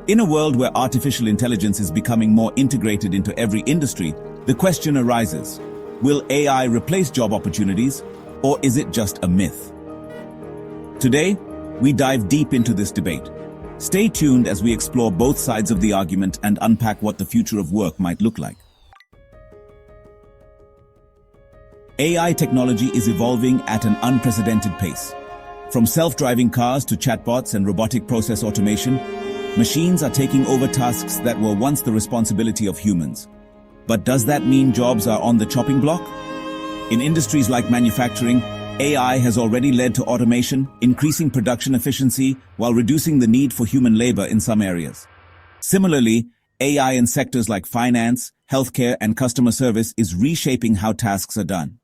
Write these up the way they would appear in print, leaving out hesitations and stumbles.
In a world where artificial intelligence is becoming more integrated into every industry, the question arises, will AI replace job opportunities, or is it just a myth? Today, we dive deep into this debate. Stay tuned as we explore both sides of the argument and unpack what the future of work might look like. AI technology is evolving at an unprecedented pace. From self-driving cars to chatbots and robotic process automation, machines are taking over tasks that were once the responsibility of humans. But does that mean jobs are on the chopping block? In industries like manufacturing, AI has already led to automation, increasing production efficiency while reducing the need for human labor in some areas. Similarly, AI in sectors like finance, healthcare, and customer service is reshaping how tasks are done.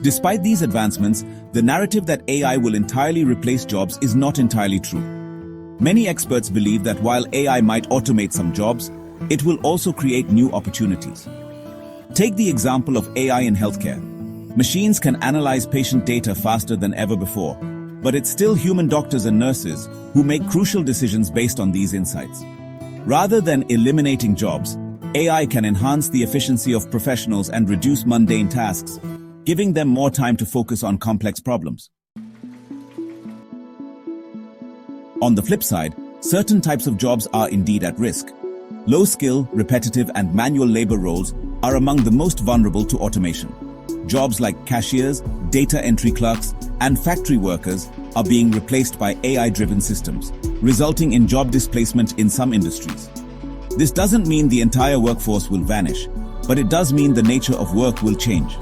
Despite these advancements, the narrative that AI will entirely replace jobs is not entirely true. Many experts believe that while AI might automate some jobs, it will also create new opportunities. Take the example of AI in healthcare. Machines can analyze patient data faster than ever before, but it's still human doctors and nurses who make crucial decisions based on these insights. Rather than eliminating jobs, AI can enhance the efficiency of professionals and reduce mundane tasks, giving them more time to focus on complex problems. On the flip side, certain types of jobs are indeed at risk. Low-skill, repetitive, and manual labor roles are among the most vulnerable to automation. Jobs like cashiers, data entry clerks, and factory workers are being replaced by AI-driven systems, resulting in job displacement in some industries. This doesn't mean the entire workforce will vanish, but it does mean the nature of work will change.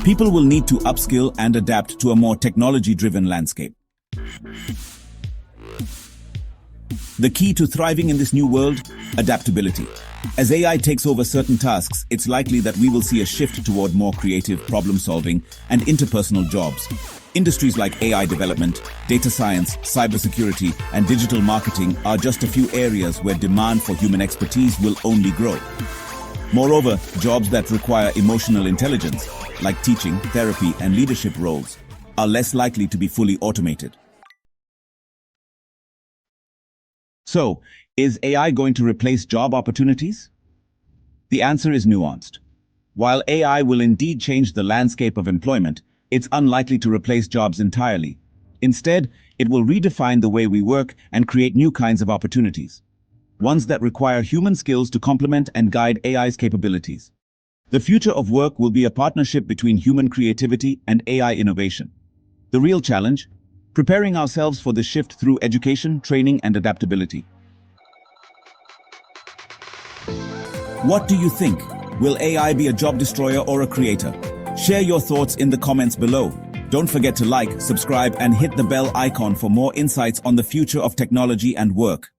People will need to upskill and adapt to a more technology-driven landscape. The key to thriving in this new world? Adaptability. As AI takes over certain tasks, it's likely that we will see a shift toward more creative problem-solving and interpersonal jobs. Industries like AI development, data science, cybersecurity, and digital marketing are just a few areas where demand for human expertise will only grow. Moreover, jobs that require emotional intelligence, like teaching, therapy, and leadership roles, are less likely to be fully automated. So, is AI going to replace job opportunities? The answer is nuanced. While AI will indeed change the landscape of employment, it's unlikely to replace jobs entirely. Instead, it will redefine the way we work and create new kinds of opportunities, ones that require human skills to complement and guide AI's capabilities. The future of work will be a partnership between human creativity and AI innovation. The real challenge? Preparing ourselves for this shift through education, training, and adaptability. What do you think? Will AI be a job destroyer or a creator? Share your thoughts in the comments below. Don't forget to like, subscribe, and hit the bell icon for more insights on the future of technology and work.